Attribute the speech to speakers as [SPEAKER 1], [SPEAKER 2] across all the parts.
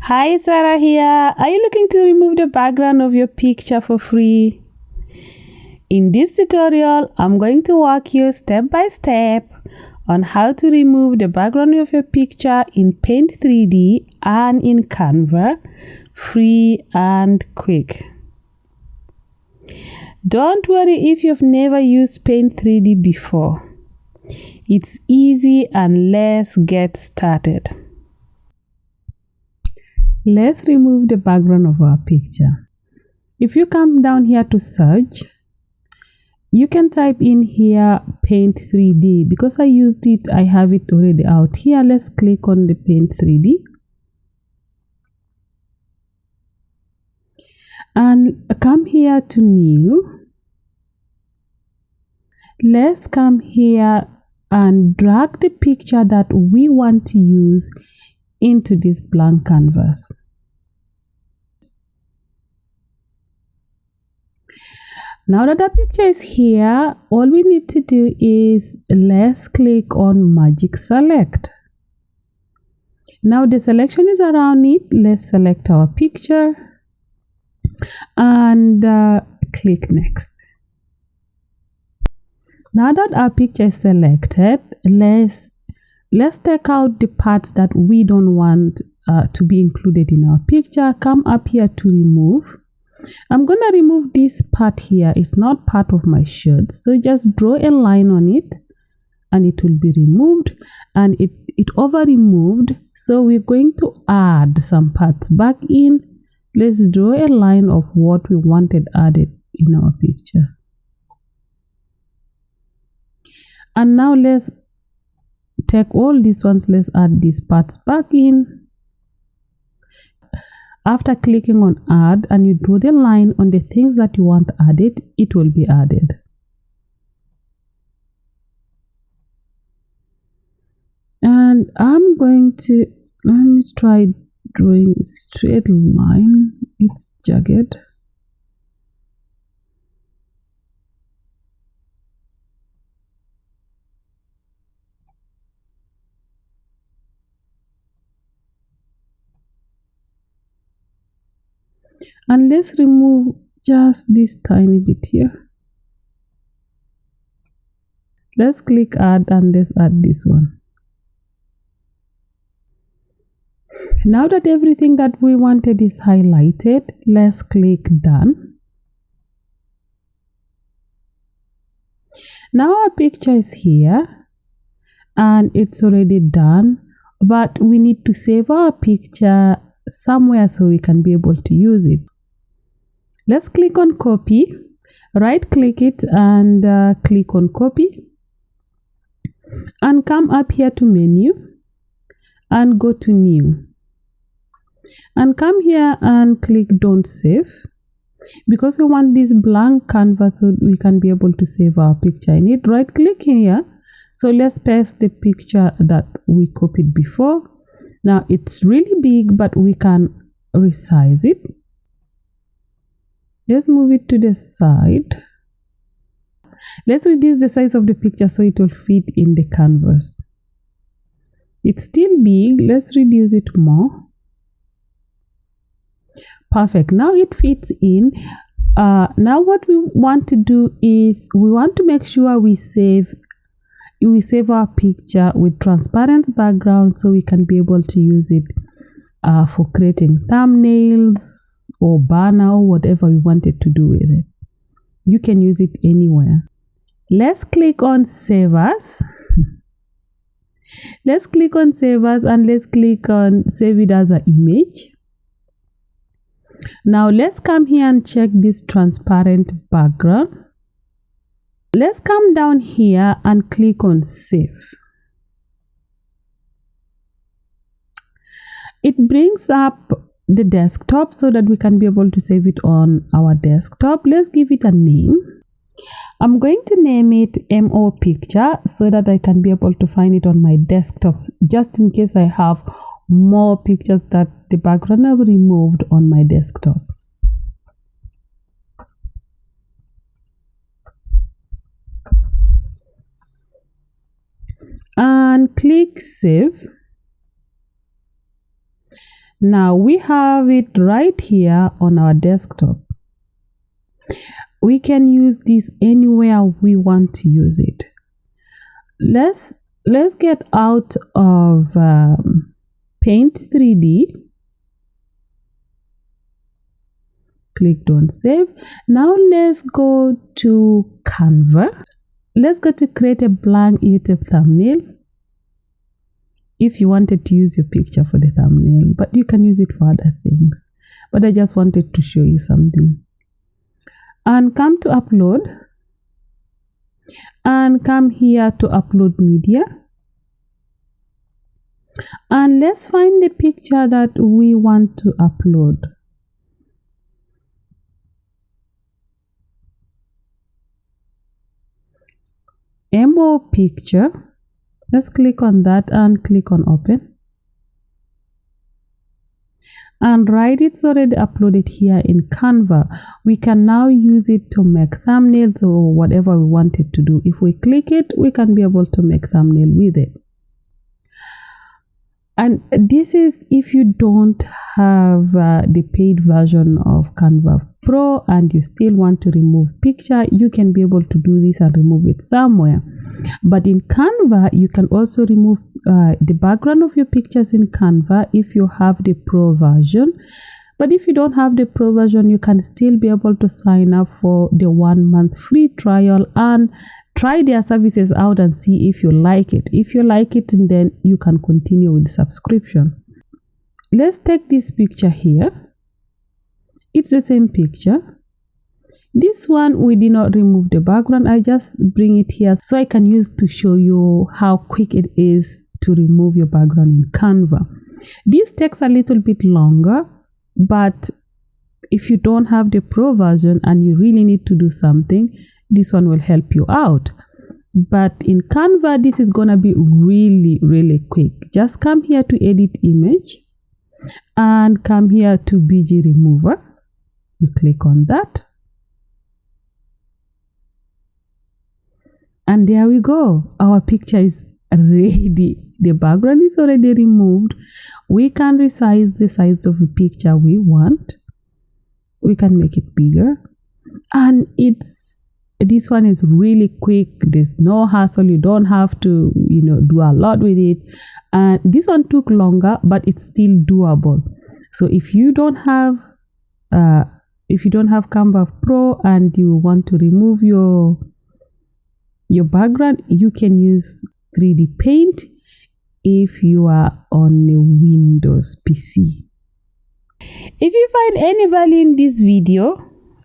[SPEAKER 1] Hi, Sarah here. Are you looking to remove the background of your picture for free? In this tutorial, I'm going to walk you step by step on how to remove the background of your picture in Paint 3D and in Canva, free and quick. Don't worry if you've never used Paint 3D before. It's easy and let's get started. Let's remove the background of our picture. If you come down here to search, you can type in here Paint 3D. Because I used it, I have it already out here. Let's click on the Paint 3D. And come here to New. Let's come here and drag the picture that we want to use into this blank canvas. Now that the picture is here, all we need to do is let's click on Magic Select. Now the selection is around it. Let's select our picture and click Next. Now that our picture is selected, let's take out the parts that we don't want to be included in our picture. Come up here to remove. I'm gonna remove this part here. It's not part of my shirt, so just draw a line on it and it will be removed, and it over removed, so we're going to add some parts back in. Let's draw a line of what we wanted added in our picture. And now let's take all these ones, let's add these parts back in. After clicking on add and you draw the line on the things that you want added, it will be added. And I'm going to, let me try drawing a straight line. It's jagged. And let's remove just this tiny bit here. Let's click add and let's add this one. Now that everything that we wanted is highlighted, let's click done. Now our picture is here and it's already done, but we need to save our picture somewhere so we can be able to use it. Let's click on copy, right click it and click on copy, and come up here to menu and go to new, and come here and click don't save, because we want this blank canvas so we can be able to save our picture in it. Right click here, so let's paste the picture that we copied before. Now it's really big, but we can resize it. Let's move it to the side. Let's reduce the size of the picture so it will fit in the canvas. It's still big. Let's reduce it more. Perfect. Now it fits in. Now what we want to do is we want to make sure we save our picture with transparent background so we can be able to use it for creating thumbnails or banner or whatever we wanted to do with it. You can use it anywhere. Let's click on Save As. Let's click on Save As and let's click on Save It as an image. Now let's come here and check this transparent background. Let's come down here and click on Save. It brings up the desktop so that we can be able to save it on our desktop. Let's give it a name. I'm going to name it MO Picture so that I can be able to find it on my desktop, just in case I have more pictures that the background I've removed on my desktop. And click Save. Now we have it right here on our desktop. We can use this anywhere we want to use it. Let's get out of Paint 3D. Click Don't Save. Now let's go to Canva. Let's go to create a blank YouTube thumbnail. If you wanted to use your picture for the thumbnail, but you can use it for other things. But I just wanted to show you something. And come to upload. And come here to upload media. And let's find the picture that we want to upload. MO picture. Let's click on that and click on open. And right, it's already uploaded here in Canva. We can now use it to make thumbnails or whatever we want it to do. If we click it, we can be able to make thumbnail with it. And this is if you don't have the paid version of Canva Pro and you still want to remove picture, you can be able to do this and remove it somewhere. But in Canva, you can also remove the background of your pictures in Canva if you have the Pro version. But if you don't have the Pro version, you can still be able to sign up for the 1 month free trial and try their services out and see if you like it. If you like it, then you can continue with the subscription. Let's take this picture here. It's the same picture. This one, we did not remove the background. I just bring it here so I can use to show you how quick it is to remove your background in Canva. This takes a little bit longer, but if you don't have the Pro version and you really need to do something, this one will help you out. But in Canva, this is gonna be really quick. Just come here to edit image and come here to BG remover. You click on that. And there we go. Our picture is ready. The background is already removed. We can resize the size of the picture we want. We can make it bigger. And this one is really quick. There's no hassle. You don't have to, do a lot with it. And this one took longer, but it's still doable. So if you don't have Canva Pro and you want to remove your background, you can use 3D Paint if you are on a Windows PC. If you find any value in this video,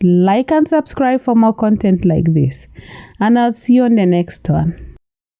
[SPEAKER 1] like and subscribe for more content like this, and I'll see you on the next one.